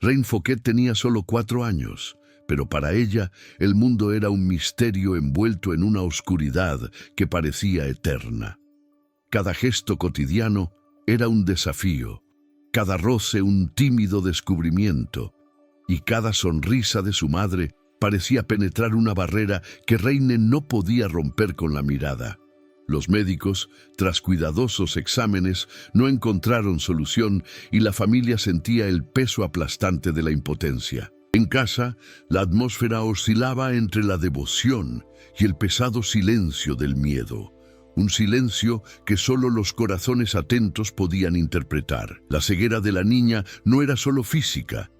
Reine Fouquet tenía solo 4 años, pero para ella el mundo era un misterio envuelto en una oscuridad que parecía eterna. Cada gesto cotidiano era un desafío, cada roce un tímido descubrimiento, y cada sonrisa de su madre parecía penetrar una barrera que Reine no podía romper con la mirada. Los médicos, tras cuidadosos exámenes, no encontraron solución y la familia sentía el peso aplastante de la impotencia. En casa, la atmósfera oscilaba entre la devoción y el pesado silencio del miedo. Un silencio que solo los corazones atentos podían interpretar. La ceguera de la niña no era solo física.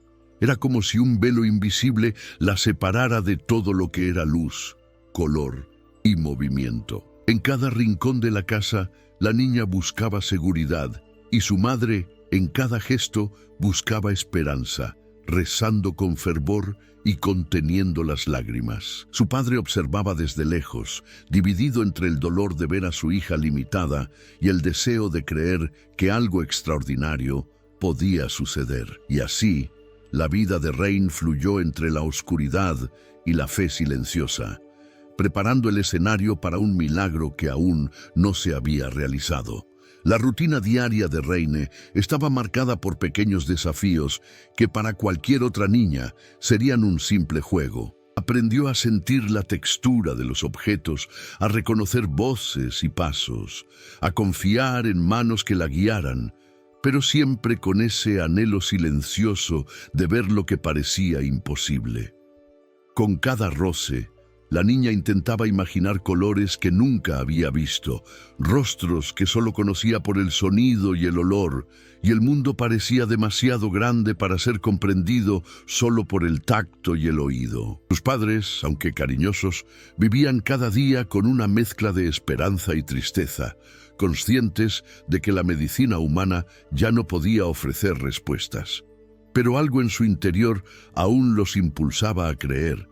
Era como si un velo invisible la separara de todo lo que era luz, color y movimiento. En cada rincón de la casa, la niña buscaba seguridad y su madre, en cada gesto, buscaba esperanza, rezando con fervor y conteniendo las lágrimas. Su padre observaba desde lejos, dividido entre el dolor de ver a su hija limitada y el deseo de creer que algo extraordinario podía suceder. Y así, la vida de Reine fluyó entre la oscuridad y la fe silenciosa, preparando el escenario para un milagro que aún no se había realizado. La rutina diaria de Reine estaba marcada por pequeños desafíos que para cualquier otra niña serían un simple juego. Aprendió a sentir la textura de los objetos, a reconocer voces y pasos, a confiar en manos que la guiaran, pero siempre con ese anhelo silencioso de ver lo que parecía imposible. Con cada roce, la niña intentaba imaginar colores que nunca había visto, rostros que solo conocía por el sonido y el olor, y el mundo parecía demasiado grande para ser comprendido solo por el tacto y el oído. Sus padres, aunque cariñosos, vivían cada día con una mezcla de esperanza y tristeza, conscientes de que la medicina humana ya no podía ofrecer respuestas. Pero algo en su interior aún los impulsaba a creer,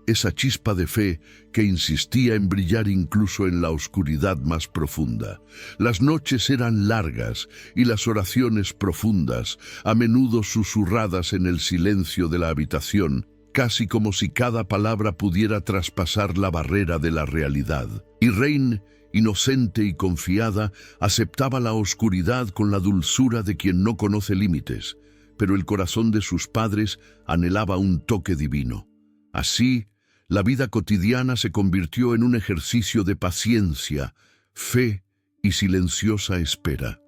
esa chispa de fe que insistía en brillar incluso en la oscuridad más profunda. Las noches eran largas y las oraciones profundas, a menudo susurradas en el silencio de la habitación, casi como si cada palabra pudiera traspasar la barrera de la realidad. Y Reine, inocente y confiada, aceptaba la oscuridad con la dulzura de quien no conoce límites, pero el corazón de sus padres anhelaba un toque divino. Así, la vida cotidiana se convirtió en un ejercicio de paciencia, fe y silenciosa espera.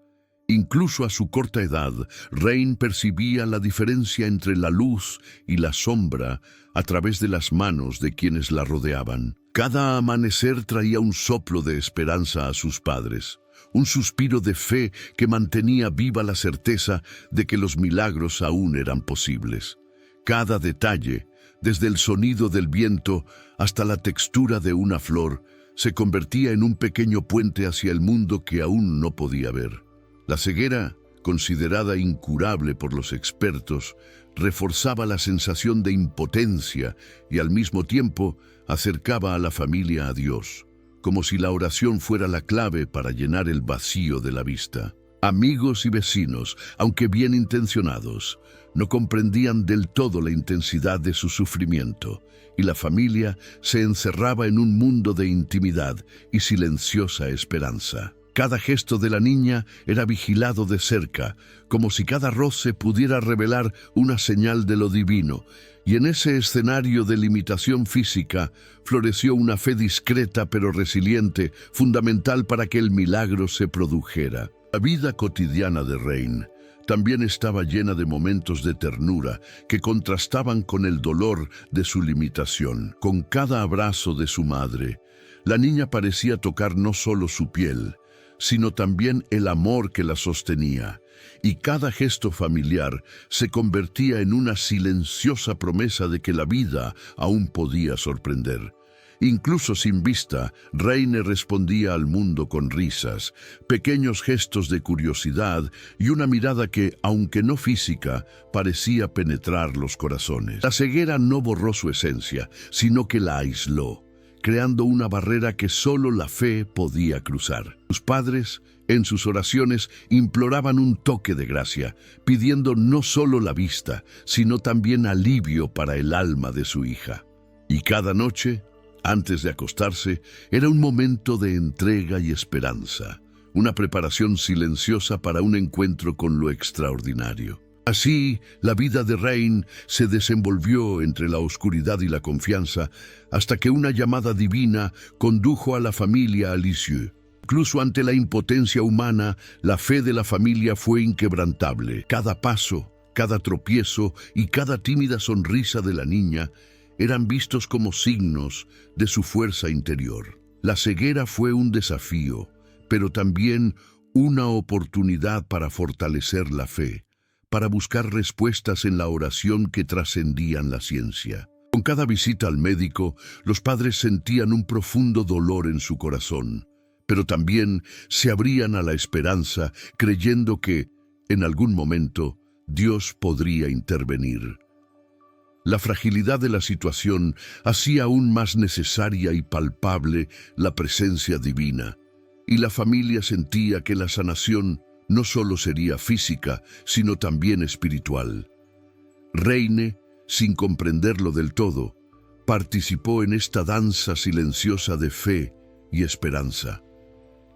Incluso a su corta edad, Reine percibía la diferencia entre la luz y la sombra a través de las manos de quienes la rodeaban. Cada amanecer traía un soplo de esperanza a sus padres, un suspiro de fe que mantenía viva la certeza de que los milagros aún eran posibles. Cada detalle, desde el sonido del viento hasta la textura de una flor, se convertía en un pequeño puente hacia el mundo que aún no podía ver. La ceguera, considerada incurable por los expertos, reforzaba la sensación de impotencia y al mismo tiempo acercaba a la familia a Dios, como si la oración fuera la clave para llenar el vacío de la vista. Amigos y vecinos, aunque bien intencionados, no comprendían del todo la intensidad de su sufrimiento, y la familia se encerraba en un mundo de intimidad y silenciosa esperanza. Cada gesto de la niña era vigilado de cerca, como si cada roce pudiera revelar una señal de lo divino, y en ese escenario de limitación física floreció una fe discreta pero resiliente, fundamental para que el milagro se produjera. La vida cotidiana de Reine también estaba llena de momentos de ternura que contrastaban con el dolor de su limitación. Con cada abrazo de su madre, la niña parecía tocar no solo su piel, sino también el amor que la sostenía, y cada gesto familiar se convertía en una silenciosa promesa de que la vida aún podía sorprender. Incluso sin vista, Reine respondía al mundo con risas, pequeños gestos de curiosidad y una mirada que, aunque no física, parecía penetrar los corazones. La ceguera no borró su esencia, sino que la aisló, creando una barrera que solo la fe podía cruzar. Sus padres, en sus oraciones, imploraban un toque de gracia, pidiendo no solo la vista, sino también alivio para el alma de su hija. Y cada noche, antes de acostarse, era un momento de entrega y esperanza, una preparación silenciosa para un encuentro con lo extraordinario. Así, la vida de Reine se desenvolvió entre la oscuridad y la confianza, hasta que una llamada divina condujo a la familia a Lisieux. Incluso ante la impotencia humana, la fe de la familia fue inquebrantable. Cada paso, cada tropiezo y cada tímida sonrisa de la niña eran vistos como signos de su fuerza interior. La ceguera fue un desafío, pero también una oportunidad para fortalecer la fe, para buscar respuestas en la oración que trascendían la ciencia. Con cada visita al médico, los padres sentían un profundo dolor en su corazón, pero también se abrían a la esperanza, creyendo que, en algún momento, Dios podría intervenir. La fragilidad de la situación hacía aún más necesaria y palpable la presencia divina, y la familia sentía que la sanación no solo sería física, sino también espiritual. Reine, sin comprenderlo del todo, participó en esta danza silenciosa de fe y esperanza.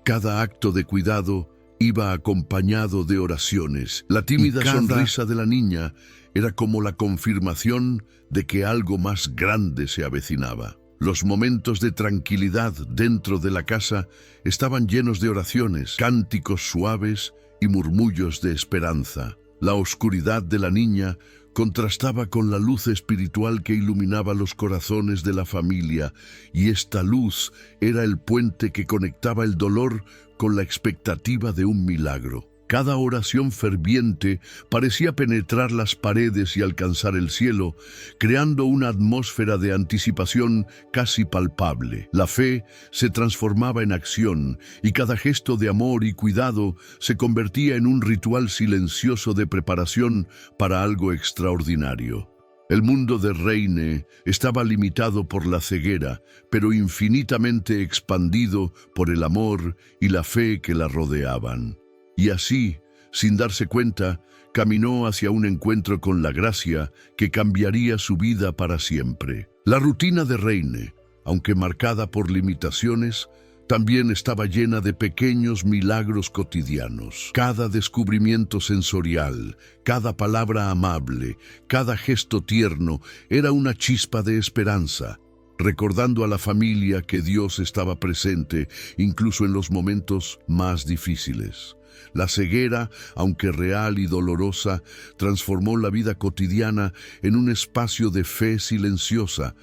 Cada acto de cuidado iba acompañado de oraciones. La tímida sonrisa de la niña era como la confirmación de que algo más grande se avecinaba. Los momentos de tranquilidad dentro de la casa estaban llenos de oraciones, cánticos suaves y murmullos de esperanza. La oscuridad de la niña contrastaba con la luz espiritual que iluminaba los corazones de la familia, y esta luz era el puente que conectaba el dolor con la expectativa de un milagro. Cada oración ferviente parecía penetrar las paredes y alcanzar el cielo, creando una atmósfera de anticipación casi palpable. La fe se transformaba en acción, y cada gesto de amor y cuidado se convertía en un ritual silencioso de preparación para algo extraordinario. El mundo de Reine estaba limitado por la ceguera, pero infinitamente expandido por el amor y la fe que la rodeaban. Y así, sin darse cuenta, caminó hacia un encuentro con la gracia que cambiaría su vida para siempre. La rutina de Reine, aunque marcada por limitaciones, también estaba llena de pequeños milagros cotidianos. Cada descubrimiento sensorial, cada palabra amable, cada gesto tierno era una chispa de esperanza, recordando a la familia que Dios estaba presente incluso en los momentos más difíciles. La ceguera, aunque real y dolorosa, transformó la vida cotidiana en un espacio de fe silenciosa,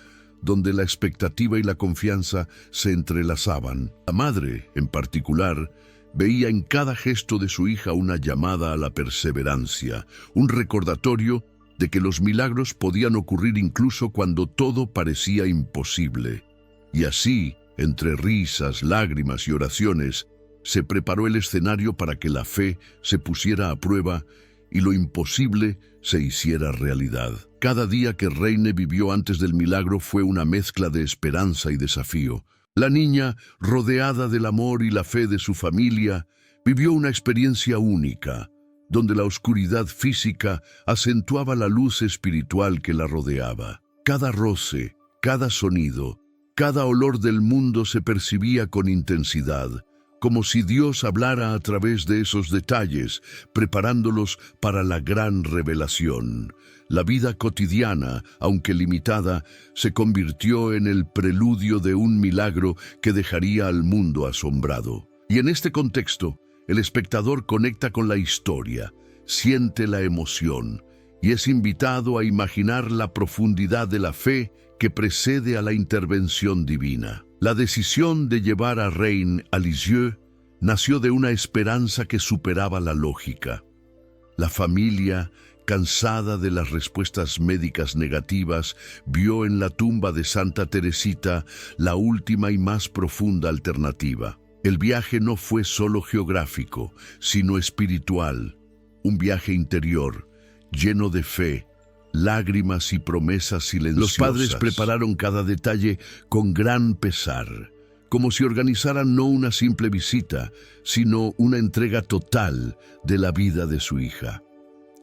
donde la expectativa y la confianza se entrelazaban. La madre, en particular, veía en cada gesto de su hija una llamada a la perseverancia, un recordatorio de que los milagros podían ocurrir incluso cuando todo parecía imposible. Y así, entre risas, lágrimas y oraciones, se preparó el escenario para que la fe se pusiera a prueba y lo imposible se hiciera realidad. Cada día que Reine vivió antes del milagro fue una mezcla de esperanza y desafío. La niña, rodeada del amor y la fe de su familia, vivió una experiencia única, donde la oscuridad física acentuaba la luz espiritual que la rodeaba. Cada roce, cada sonido, cada olor del mundo se percibía con intensidad, como si Dios hablara a través de esos detalles, preparándolos para la gran revelación. La vida cotidiana, aunque limitada, se convirtió en el preludio de un milagro que dejaría al mundo asombrado. Y en este contexto, el espectador conecta con la historia, siente la emoción y es invitado a imaginar la profundidad de la fe que precede a la intervención divina. La decisión de llevar a Reine a Lisieux nació de una esperanza que superaba la lógica. La familia, cansada de las respuestas médicas negativas, vio en la tumba de Santa Teresita la última y más profunda alternativa. El viaje no fue solo geográfico, sino espiritual, un viaje interior, lleno de fe, lágrimas y promesas silenciosas. Los padres prepararon cada detalle con gran pesar, como si organizaran no una simple visita, sino una entrega total de la vida de su hija.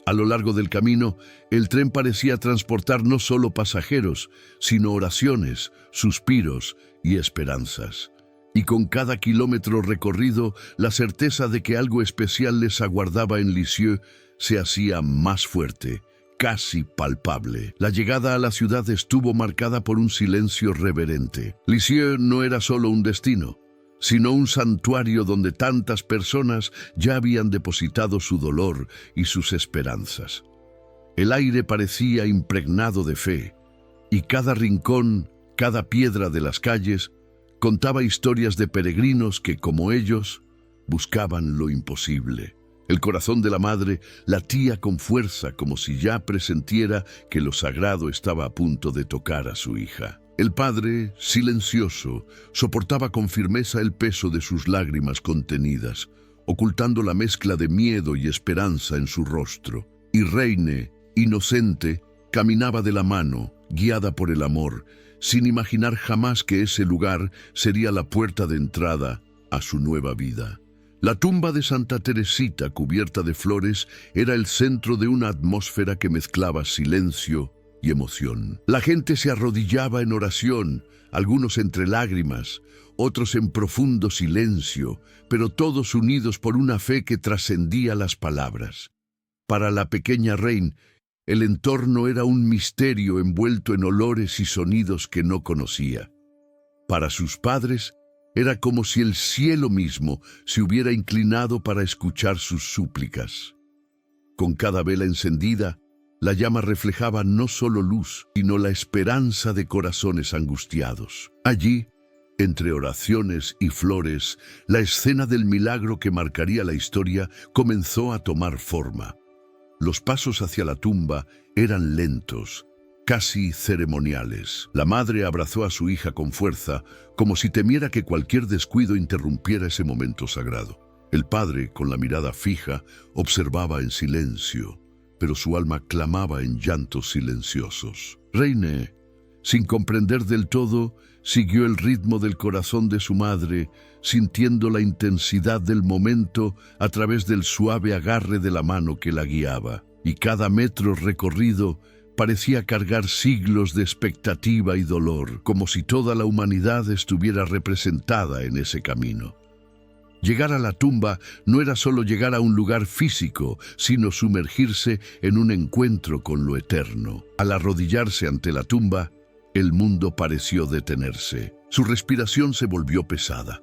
A lo largo del camino, el tren parecía transportar no solo pasajeros, sino oraciones, suspiros y esperanzas. Y con cada kilómetro recorrido, la certeza de que algo especial les aguardaba en Lisieux se hacía más fuerte, casi palpable. La llegada a la ciudad estuvo marcada por un silencio reverente. Lisieux no era solo un destino, sino un santuario donde tantas personas ya habían depositado su dolor y sus esperanzas. El aire parecía impregnado de fe, y cada rincón, cada piedra de las calles, contaba historias de peregrinos que, como ellos, buscaban lo imposible. El corazón de la madre latía con fuerza, como si ya presentiera que lo sagrado estaba a punto de tocar a su hija. El padre, silencioso, soportaba con firmeza el peso de sus lágrimas contenidas, ocultando la mezcla de miedo y esperanza en su rostro. Y Reine, inocente, caminaba de la mano, guiada por el amor, sin imaginar jamás que ese lugar sería la puerta de entrada a su nueva vida. La tumba de Santa Teresita, cubierta de flores, era el centro de una atmósfera que mezclaba silencio y emoción. La gente se arrodillaba en oración, algunos entre lágrimas, otros en profundo silencio, pero todos unidos por una fe que trascendía las palabras. Para la pequeña Reine, el entorno era un misterio envuelto en olores y sonidos que no conocía. Para sus padres, era como si el cielo mismo se hubiera inclinado para escuchar sus súplicas. Con cada vela encendida, la llama reflejaba no solo luz, sino la esperanza de corazones angustiados. Allí, entre oraciones y flores, la escena del milagro que marcaría la historia comenzó a tomar forma. Los pasos hacia la tumba eran lentos, casi ceremoniales. La madre abrazó a su hija con fuerza, como si temiera que cualquier descuido interrumpiera ese momento sagrado. El padre, con la mirada fija, observaba en silencio, pero su alma clamaba en llantos silenciosos. Reine, sin comprender del todo, siguió el ritmo del corazón de su madre, sintiendo la intensidad del momento a través del suave agarre de la mano que la guiaba. Y cada metro recorrido parecía cargar siglos de expectativa y dolor, como si toda la humanidad estuviera representada en ese camino. Llegar a la tumba no era solo llegar a un lugar físico, sino sumergirse en un encuentro con lo eterno. Al arrodillarse ante la tumba, el mundo pareció detenerse. Su respiración se volvió pesada.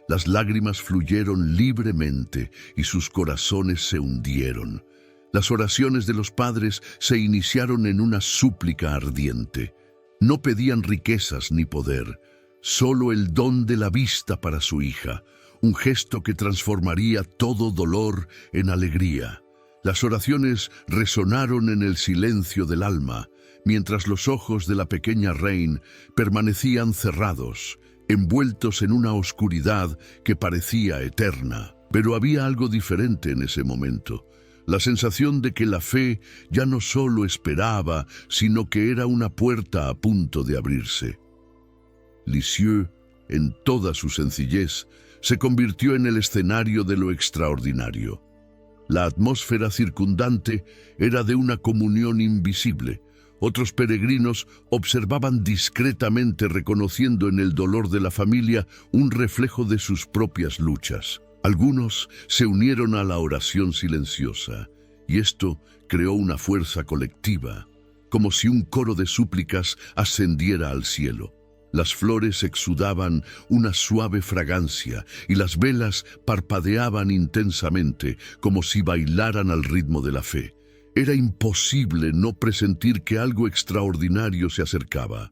Las lágrimas fluyeron libremente y sus corazones se hundieron. Las oraciones de los padres se iniciaron en una súplica ardiente. No pedían riquezas ni poder, solo el don de la vista para su hija, un gesto que transformaría todo dolor en alegría. Las oraciones resonaron en el silencio del alma, mientras los ojos de la pequeña Reine permanecían cerrados, envueltos en una oscuridad que parecía eterna. Pero había algo diferente en ese momento. La sensación de que la fe ya no solo esperaba, sino que era una puerta a punto de abrirse. Lisieux, en toda su sencillez, se convirtió en el escenario de lo extraordinario. La atmósfera circundante era de una comunión invisible. Otros peregrinos observaban discretamente, reconociendo en el dolor de la familia un reflejo de sus propias luchas. Algunos se unieron a la oración silenciosa, y esto creó una fuerza colectiva, como si un coro de súplicas ascendiera al cielo. Las flores exudaban una suave fragancia y las velas parpadeaban intensamente, como si bailaran al ritmo de la fe. Era imposible no presentir que algo extraordinario se acercaba.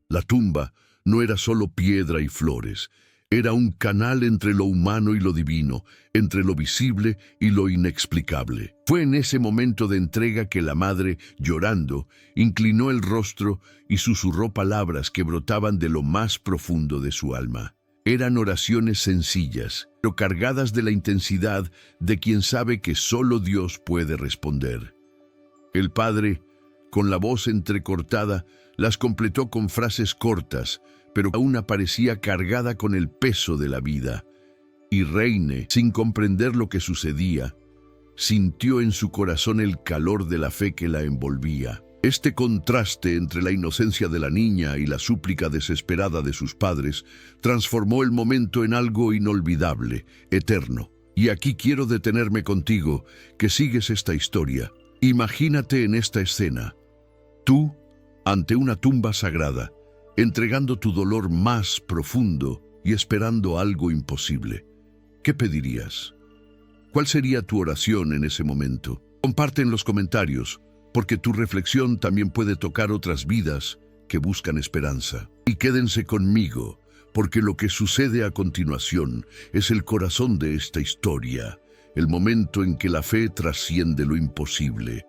La tumba no era solo piedra y flores, era un canal entre lo humano y lo divino, entre lo visible y lo inexplicable. Fue en ese momento de entrega que la madre, llorando, inclinó el rostro y susurró palabras que brotaban de lo más profundo de su alma. Eran oraciones sencillas, pero cargadas de la intensidad de quien sabe que solo Dios puede responder. El padre, Con la voz entrecortada, las completó con frases cortas, pero aún parecía cargada con el peso de la vida. Y Reine, sin comprender lo que sucedía, sintió en su corazón el calor de la fe que la envolvía. Este contraste entre la inocencia de la niña y la súplica desesperada de sus padres transformó el momento en algo inolvidable, eterno. Y aquí quiero detenerme contigo, que sigues esta historia. Imagínate en esta escena, tú ante una tumba sagrada, entregando tu dolor más profundo y esperando algo imposible. ¿Qué pedirías? ¿Cuál sería tu oración en ese momento? Comparte en los comentarios, porque tu reflexión también puede tocar otras vidas que buscan esperanza. Y quédense conmigo, porque lo que sucede a continuación es el corazón de esta historia, el momento en que la fe trasciende lo imposible.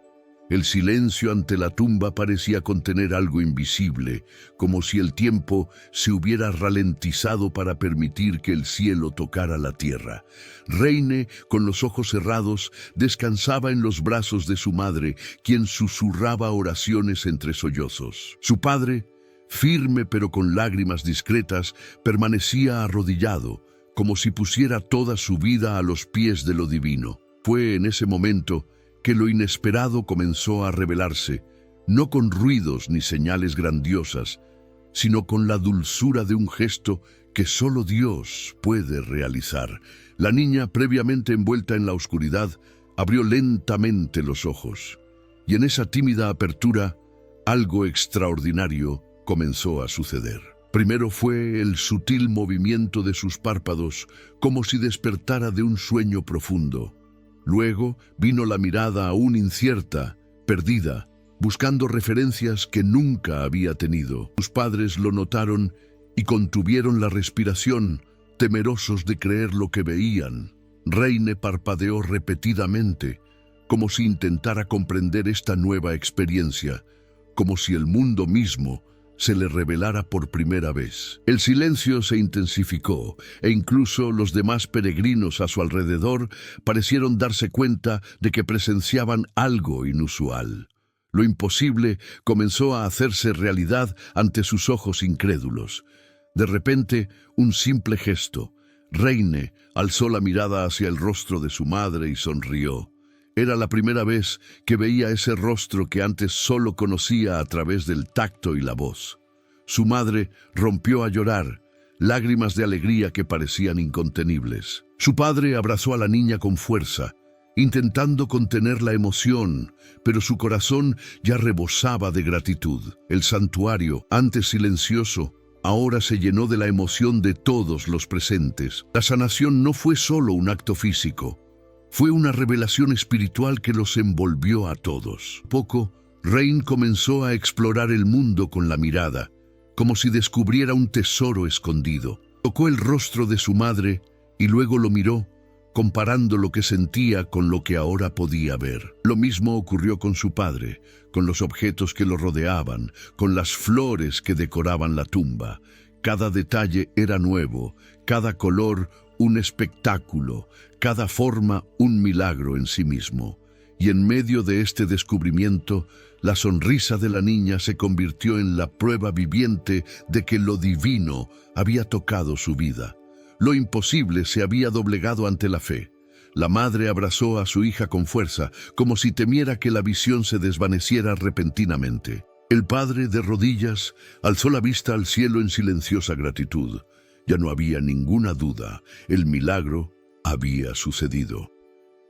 El silencio ante la tumba parecía contener algo invisible, como si el tiempo se hubiera ralentizado para permitir que el cielo tocara la tierra. Reine, con los ojos cerrados, descansaba en los brazos de su madre, quien susurraba oraciones entre sollozos. Su padre, firme pero con lágrimas discretas, permanecía arrodillado, como si pusiera toda su vida a los pies de lo divino. Fue en ese momento que lo inesperado comenzó a revelarse, no con ruidos ni señales grandiosas, sino con la dulzura de un gesto que solo Dios puede realizar. La niña, previamente envuelta en la oscuridad, abrió lentamente los ojos, y en esa tímida apertura, algo extraordinario comenzó a suceder. Primero fue el sutil movimiento de sus párpados, como si despertara de un sueño profundo. Luego vino la mirada aún incierta, perdida, buscando referencias que nunca había tenido. Sus padres lo notaron y contuvieron la respiración, temerosos de creer lo que veían. Reine parpadeó repetidamente, como si intentara comprender esta nueva experiencia, como si el mundo mismo se le revelara por primera vez. El silencio se intensificó e incluso los demás peregrinos a su alrededor parecieron darse cuenta de que presenciaban algo inusual. Lo imposible comenzó a hacerse realidad ante sus ojos incrédulos. De repente, un simple gesto. Reine alzó la mirada hacia el rostro de su madre y sonrió. Era la primera vez que veía ese rostro que antes solo conocía a través del tacto y la voz. Su madre rompió a llorar, lágrimas de alegría que parecían incontenibles. Su padre abrazó a la niña con fuerza, intentando contener la emoción, pero su corazón ya rebosaba de gratitud. El santuario, antes silencioso, ahora se llenó de la emoción de todos los presentes. La sanación no fue solo un acto físico. Fue una revelación espiritual que los envolvió a todos. Poco, Reine comenzó a explorar el mundo con la mirada, como si descubriera un tesoro escondido. Tocó el rostro de su madre y luego lo miró, comparando lo que sentía con lo que ahora podía ver. Lo mismo ocurrió con su padre, con los objetos que lo rodeaban, con las flores que decoraban la tumba. Cada detalle era nuevo, cada color un espectáculo, cada forma un milagro en sí mismo. Y en medio de este descubrimiento, la sonrisa de la niña se convirtió en la prueba viviente de que lo divino había tocado su vida. Lo imposible se había doblegado ante la fe. La madre abrazó a su hija con fuerza, como si temiera que la visión se desvaneciera repentinamente. El padre, de rodillas, alzó la vista al cielo en silenciosa gratitud. Ya no había ninguna duda, el milagro había sucedido.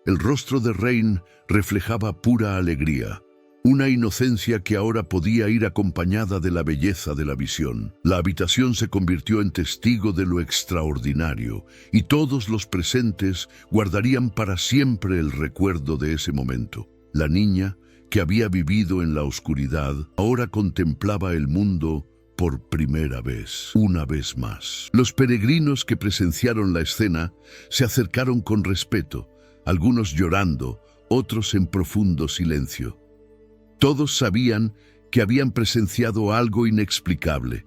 El rostro de Reine reflejaba pura alegría, una inocencia que ahora podía ir acompañada de la belleza de la visión. La habitación se convirtió en testigo de lo extraordinario, y todos los presentes guardarían para siempre el recuerdo de ese momento. La niña, que había vivido en la oscuridad, ahora contemplaba el mundo por primera vez, una vez más. Los peregrinos que presenciaron la escena se acercaron con respeto, algunos llorando, otros en profundo silencio. Todos sabían que habían presenciado algo inexplicable.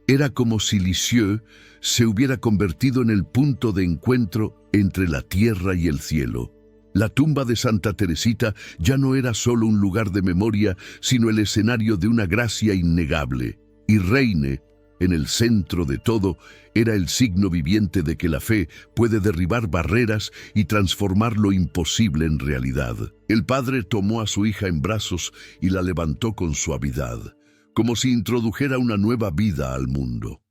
Era como si Lisieux se hubiera convertido en el punto de encuentro entre la tierra y el cielo. La tumba de Santa Teresita ya no era solo un lugar de memoria, sino el escenario de una gracia innegable. Y Reine, en el centro de todo, era el signo viviente de que la fe puede derribar barreras y transformar lo imposible en realidad. El padre tomó a su hija en brazos y la levantó con suavidad, como si introdujera una nueva vida al mundo.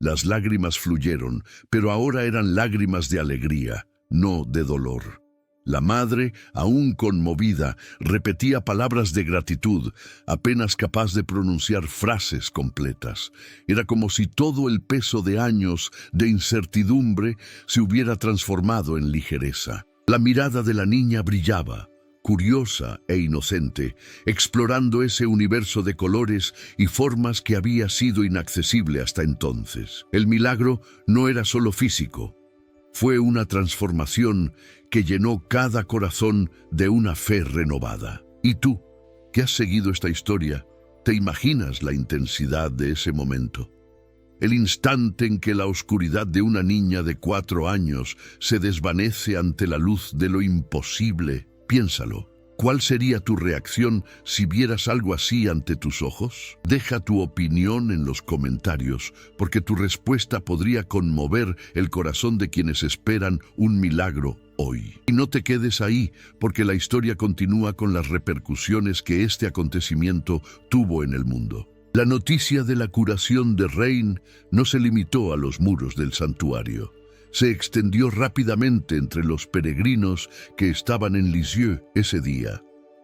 Las lágrimas fluyeron, pero ahora eran lágrimas de alegría, no de dolor. La madre, aún conmovida, repetía palabras de gratitud, apenas capaz de pronunciar frases completas. Era como si todo el peso de años de incertidumbre se hubiera transformado en ligereza. La mirada de la niña brillaba, curiosa e inocente, explorando ese universo de colores y formas que había sido inaccesible hasta entonces. El milagro no era solo físico. Fue una transformación que llenó cada corazón de una fe renovada. ¿Y tú, que has seguido esta historia, te imaginas la intensidad de ese momento? El instante en que la oscuridad de una niña de 4 años se desvanece ante la luz de lo imposible. Piénsalo. ¿Cuál sería tu reacción si vieras algo así ante tus ojos? Deja tu opinión en los comentarios, porque tu respuesta podría conmover el corazón de quienes esperan un milagro hoy. Y no te quedes ahí, porque la historia continúa con las repercusiones que este acontecimiento tuvo en el mundo. La noticia de la curación de Reine no se limitó a los muros del santuario. Se extendió rápidamente entre los peregrinos que estaban en Lisieux ese día,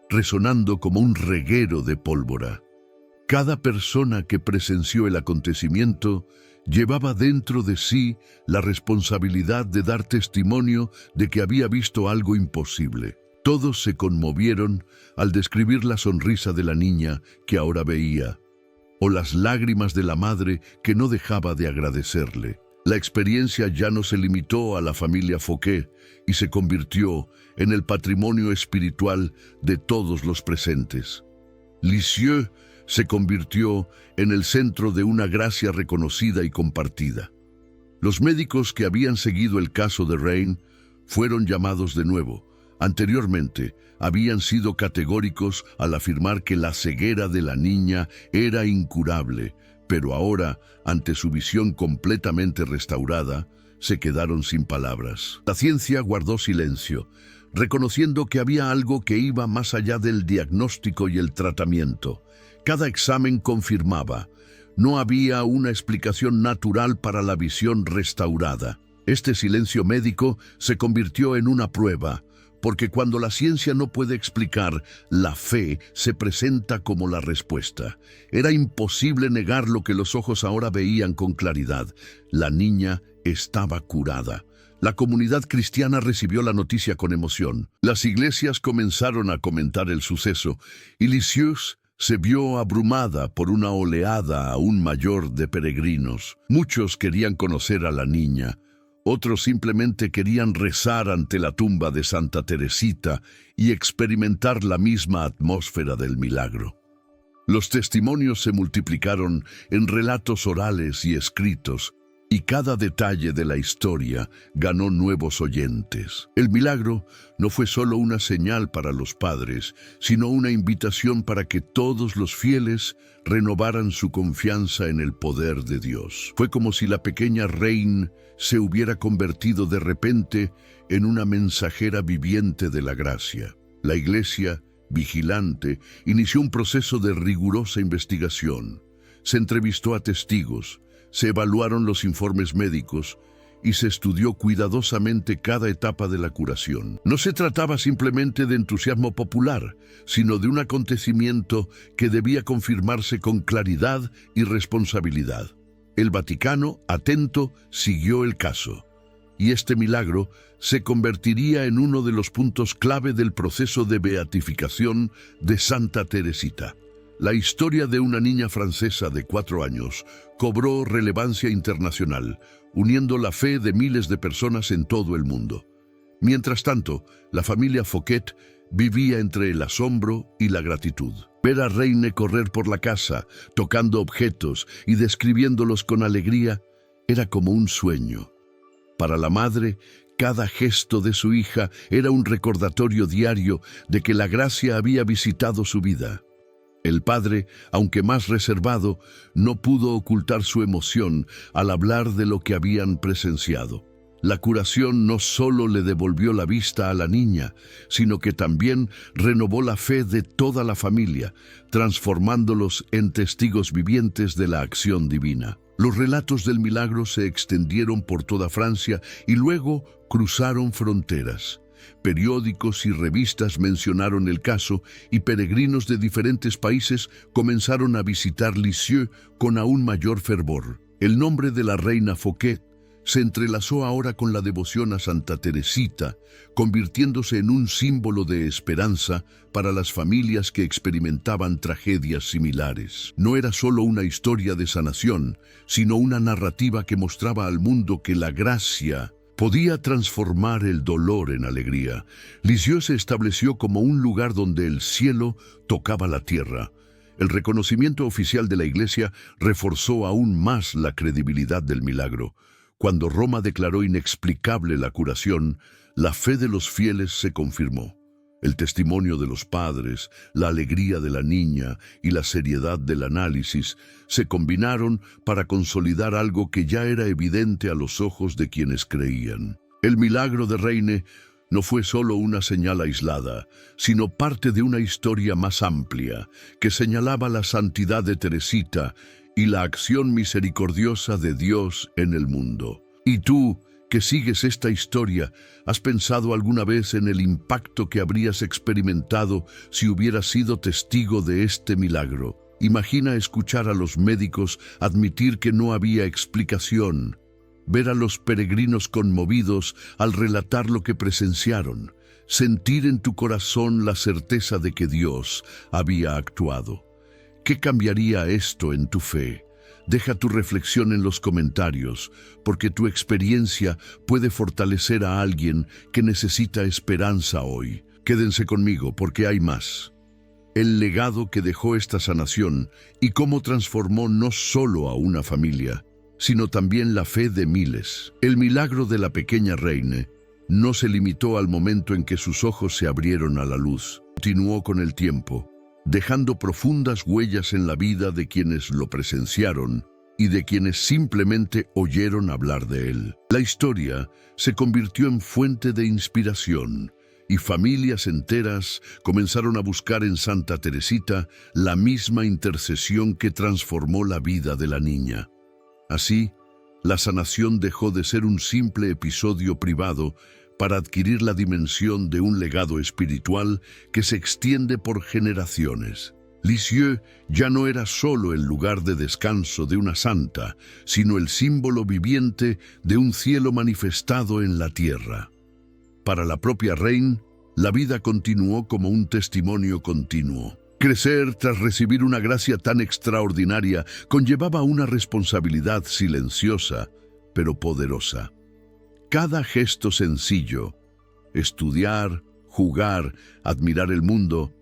resonando como un reguero de pólvora. Cada persona que presenció el acontecimiento llevaba dentro de sí la responsabilidad de dar testimonio de que había visto algo imposible. Todos se conmovieron al describir la sonrisa de la niña que ahora veía, o las lágrimas de la madre que no dejaba de agradecerle. La experiencia ya no se limitó a la familia Fouquet y se convirtió en el patrimonio espiritual de todos los presentes. Lisieux se convirtió en el centro de una gracia reconocida y compartida. Los médicos que habían seguido el caso de Reine fueron llamados de nuevo. Anteriormente, habían sido categóricos al afirmar que la ceguera de la niña era incurable, pero ahora, ante su visión completamente restaurada, se quedaron sin palabras. La ciencia guardó silencio, reconociendo que había algo que iba más allá del diagnóstico y el tratamiento. Cada examen confirmaba, no había una explicación natural para la visión restaurada. Este silencio médico se convirtió en una prueba, porque cuando la ciencia no puede explicar, la fe se presenta como la respuesta. Era imposible negar lo que los ojos ahora veían con claridad. La niña estaba curada. La comunidad cristiana recibió la noticia con emoción. Las iglesias comenzaron a comentar el suceso, y Lisieux se vio abrumada por una oleada aún mayor de peregrinos. Muchos querían conocer a la niña. Otros simplemente querían rezar ante la tumba de Santa Teresita y experimentar la misma atmósfera del milagro. Los testimonios se multiplicaron en relatos orales y escritos, y cada detalle de la historia ganó nuevos oyentes. El milagro no fue solo una señal para los padres, sino una invitación para que todos los fieles renovaran su confianza en el poder de Dios. Fue como si la pequeña Reine se hubiera convertido de repente en una mensajera viviente de la gracia. La Iglesia, vigilante, inició un proceso de rigurosa investigación. Se entrevistó a testigos, se evaluaron los informes médicos y se estudió cuidadosamente cada etapa de la curación. No se trataba simplemente de entusiasmo popular, sino de un acontecimiento que debía confirmarse con claridad y responsabilidad. El Vaticano, atento, siguió el caso, y este milagro se convertiría en uno de los puntos clave del proceso de beatificación de Santa Teresita. La historia de una niña francesa de 4 años cobró relevancia internacional, uniendo la fe de miles de personas en todo el mundo. Mientras tanto, la familia Fouquet vivía entre el asombro y la gratitud. Ver a Reine correr por la casa, tocando objetos y describiéndolos con alegría, era como un sueño. Para la madre, Cada gesto de su hija era un recordatorio diario de que la gracia había visitado su vida. El padre, aunque más reservado, no pudo ocultar su emoción al hablar de lo que habían presenciado. La curación no solo le devolvió la vista a la niña, sino que también renovó la fe de toda la familia, transformándolos en testigos vivientes de la acción divina. Los relatos del milagro se extendieron por toda Francia y luego cruzaron fronteras. Periódicos y revistas mencionaron el caso y peregrinos de diferentes países comenzaron a visitar Lisieux con aún mayor fervor. El nombre de la reina Fouquet se entrelazó ahora con la devoción a Santa Teresita, convirtiéndose en un símbolo de esperanza para las familias que experimentaban tragedias similares. No era solo una historia de sanación, sino una narrativa que mostraba al mundo que la gracia podía transformar el dolor en alegría. Lisieux se estableció como un lugar donde el cielo tocaba la tierra. El reconocimiento oficial de la Iglesia reforzó aún más la credibilidad del milagro. Cuando Roma declaró inexplicable la curación, la fe de los fieles se confirmó. El testimonio de los padres, la alegría de la niña y la seriedad del análisis se combinaron para consolidar algo que ya era evidente a los ojos de quienes creían. El milagro de Reine no fue solo una señal aislada, sino parte de una historia más amplia que señalaba la santidad de Teresita y la acción misericordiosa de Dios en el mundo. ¿Y tú, que sigues esta historia, has pensado alguna vez en el impacto que habrías experimentado si hubieras sido testigo de este milagro? Imagina escuchar a los médicos admitir que no había explicación, ver a los peregrinos conmovidos al relatar lo que presenciaron, sentir en tu corazón la certeza de que Dios había actuado. ¿Qué cambiaría esto en tu fe? Deja tu reflexión en los comentarios, porque tu experiencia puede fortalecer a alguien que necesita esperanza hoy. Quédense conmigo, porque hay más. El legado que dejó esta sanación y cómo transformó no solo a una familia, sino también la fe de miles. El milagro de la pequeña Reine no se limitó al momento en que sus ojos se abrieron a la luz. Continuó con el tiempo, dejando profundas huellas en la vida de quienes lo presenciaron y de quienes simplemente oyeron hablar de él. La historia se convirtió en fuente de inspiración y familias enteras comenzaron a buscar en Santa Teresita la misma intercesión que transformó la vida de la niña. Así, la sanación dejó de ser un simple episodio privado para adquirir la dimensión de un legado espiritual que se extiende por generaciones. Lisieux ya no era solo el lugar de descanso de una santa, sino el símbolo viviente de un cielo manifestado en la tierra. Para la propia Reine, la vida continuó como un testimonio continuo. Crecer tras recibir una gracia tan extraordinaria conllevaba una responsabilidad silenciosa, pero poderosa. Cada gesto sencillo, estudiar, jugar, admirar el mundo,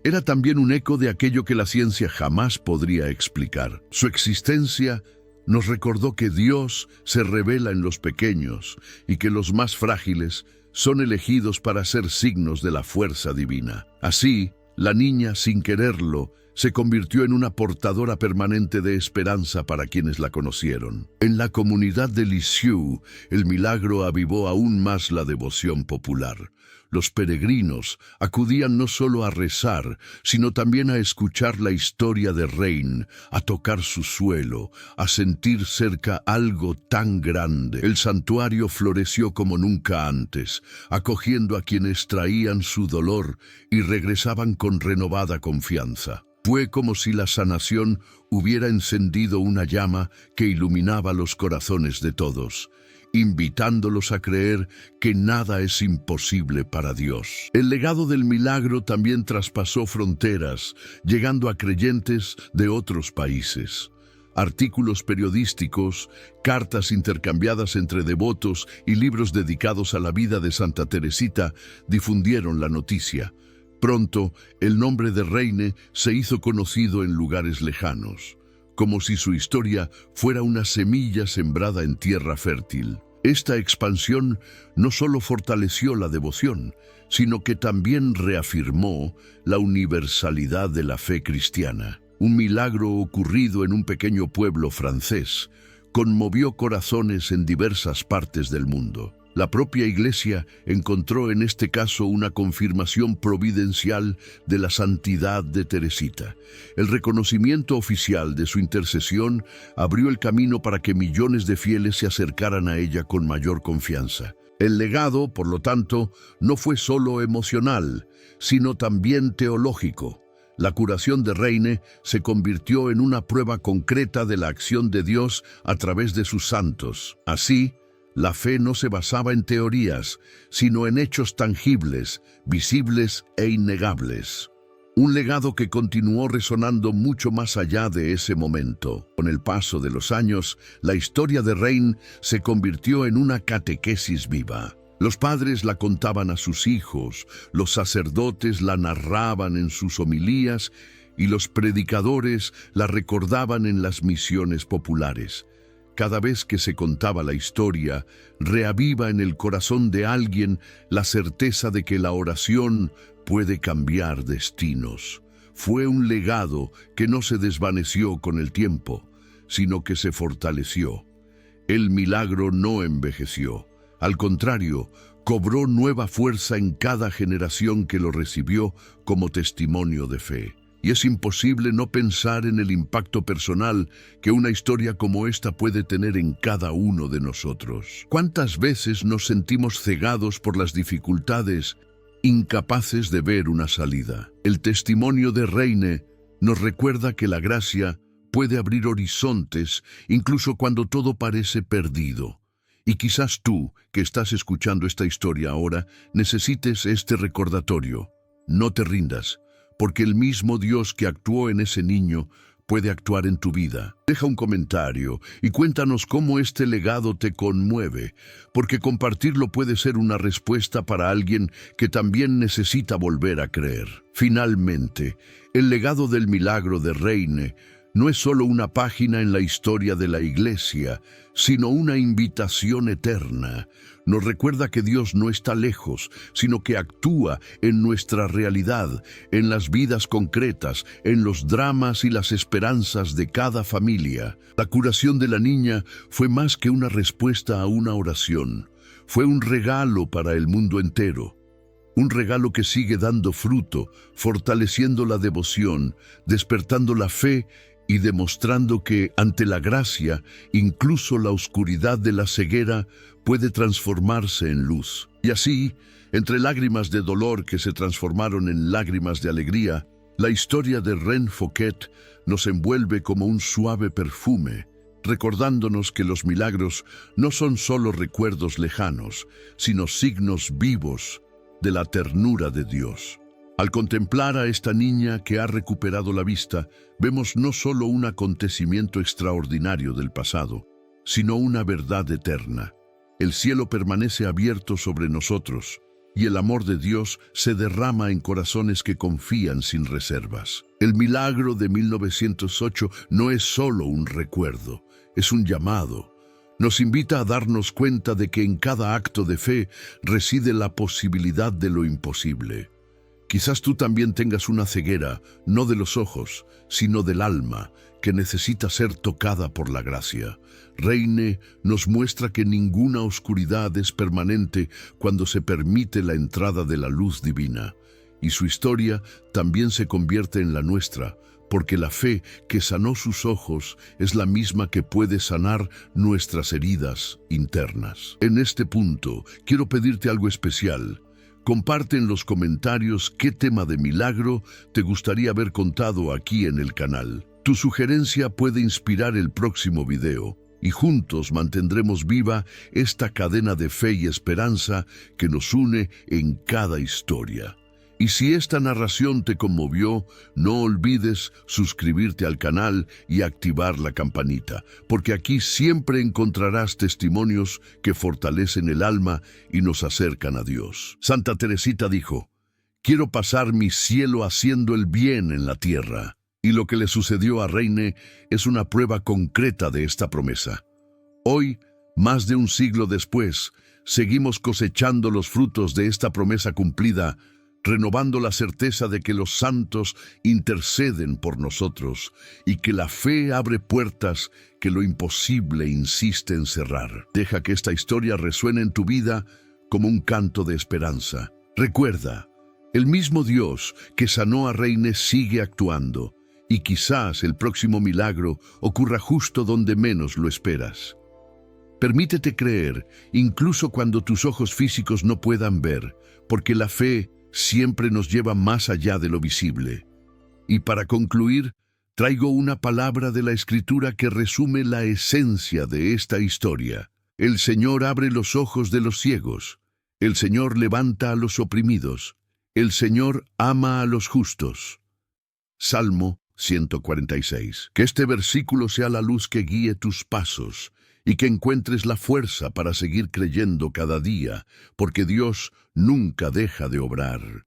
era también un eco de aquello que la ciencia jamás podría explicar. Su existencia nos recordó que Dios se revela en los pequeños y que los más frágiles son elegidos para ser signos de la fuerza divina. Así, la niña, sin quererlo, se convirtió en una portadora permanente de esperanza para quienes la conocieron. En la comunidad de Lisieux, el milagro avivó aún más la devoción popular. Los peregrinos acudían no solo a rezar, sino también a escuchar la historia de Reine, a tocar su suelo, a sentir cerca algo tan grande. El santuario floreció como nunca antes, acogiendo a quienes traían su dolor y regresaban con renovada confianza. Fue como si la sanación hubiera encendido una llama que iluminaba los corazones de todos, invitándolos a creer que nada es imposible para Dios. El legado del milagro también traspasó fronteras, llegando a creyentes de otros países. Artículos periodísticos, cartas intercambiadas entre devotos y libros dedicados a la vida de Santa Teresita difundieron la noticia. Pronto, el nombre de Reine se hizo conocido en lugares lejanos, como si su historia fuera una semilla sembrada en tierra fértil. Esta expansión no solo fortaleció la devoción, sino que también reafirmó la universalidad de la fe cristiana. Un milagro ocurrido en un pequeño pueblo francés conmovió corazones en diversas partes del mundo. La propia Iglesia encontró en este caso una confirmación providencial de la santidad de Teresita. El reconocimiento oficial de su intercesión abrió el camino para que millones de fieles se acercaran a ella con mayor confianza. El legado, por lo tanto, no fue solo emocional, sino también teológico. La curación de Reine se convirtió en una prueba concreta de la acción de Dios a través de sus santos. Así, la fe no se basaba en teorías, sino en hechos tangibles, visibles e innegables. Un legado que continuó resonando mucho más allá de ese momento. Con el paso de los años, la historia de Reine se convirtió en una catequesis viva. Los padres la contaban a sus hijos, los sacerdotes la narraban en sus homilías y los predicadores la recordaban en las misiones populares. Cada vez que se contaba la historia, reaviva en el corazón de alguien la certeza de que la oración puede cambiar destinos. Fue un legado que no se desvaneció con el tiempo, sino que se fortaleció. El milagro no envejeció. Al contrario, cobró nueva fuerza en cada generación que lo recibió como testimonio de fe. Y es imposible no pensar en el impacto personal que una historia como esta puede tener en cada uno de nosotros. ¿Cuántas veces nos sentimos cegados por las dificultades, incapaces de ver una salida? El testimonio de Reine nos recuerda que la gracia puede abrir horizontes incluso cuando todo parece perdido. Y quizás tú, que estás escuchando esta historia ahora, necesites este recordatorio. No te rindas, porque el mismo Dios que actuó en ese niño puede actuar en tu vida. Deja un comentario y cuéntanos cómo este legado te conmueve, porque compartirlo puede ser una respuesta para alguien que también necesita volver a creer. Finalmente, el legado del milagro de Reine no es solo una página en la historia de la Iglesia, sino una invitación eterna. Nos recuerda que Dios no está lejos, sino que actúa en nuestra realidad, en las vidas concretas, en los dramas y las esperanzas de cada familia. La curación de la niña fue más que una respuesta a una oración. Fue un regalo para el mundo entero. Un regalo que sigue dando fruto, fortaleciendo la devoción, despertando la fe y demostrando que, ante la gracia, incluso la oscuridad de la ceguera puede transformarse en luz. Y así, entre lágrimas de dolor que se transformaron en lágrimas de alegría, la historia de Reine Fouquet nos envuelve como un suave perfume, recordándonos que los milagros no son solo recuerdos lejanos, sino signos vivos de la ternura de Dios. Al contemplar a esta niña que ha recuperado la vista, vemos no solo un acontecimiento extraordinario del pasado, sino una verdad eterna. El cielo permanece abierto sobre nosotros, y el amor de Dios se derrama en corazones que confían sin reservas. El milagro de 1908 no es solo un recuerdo, es un llamado. Nos invita a darnos cuenta de que en cada acto de fe reside la posibilidad de lo imposible. Quizás tú también tengas una ceguera, no de los ojos, sino del alma, que necesita ser tocada por la gracia. Reine nos muestra que ninguna oscuridad es permanente cuando se permite la entrada de la luz divina. Y su historia también se convierte en la nuestra, porque la fe que sanó sus ojos es la misma que puede sanar nuestras heridas internas. En este punto, quiero pedirte algo especial. Comparte en los comentarios qué tema de milagro te gustaría haber contado aquí en el canal. Tu sugerencia puede inspirar el próximo video y juntos mantendremos viva esta cadena de fe y esperanza que nos une en cada historia. Y si esta narración te conmovió, no olvides suscribirte al canal y activar la campanita, porque aquí siempre encontrarás testimonios que fortalecen el alma y nos acercan a Dios. Santa Teresita dijo: «Quiero pasar mi cielo haciendo el bien en la tierra». Y lo que le sucedió a Reine es una prueba concreta de esta promesa. Hoy, Más de un siglo después, seguimos cosechando los frutos de esta promesa cumplida, renovando la certeza de que los santos interceden por nosotros y que la fe abre puertas que lo imposible insiste en cerrar. Deja que esta historia resuene en tu vida como un canto de esperanza. Recuerda, el mismo Dios que sanó a Reines sigue actuando, y quizás el próximo milagro ocurra justo donde menos lo esperas. Permítete creer, incluso cuando tus ojos físicos no puedan ver, porque la fe siempre nos lleva más allá de lo visible. Y para concluir, traigo una palabra de la Escritura que resume la esencia de esta historia. El Señor abre los ojos de los ciegos. El Señor levanta a los oprimidos. El Señor ama a los justos. Salmo 146. Que este versículo sea la luz que guíe tus pasos y que encuentres la fuerza para seguir creyendo cada día, porque Dios nunca deja de obrar.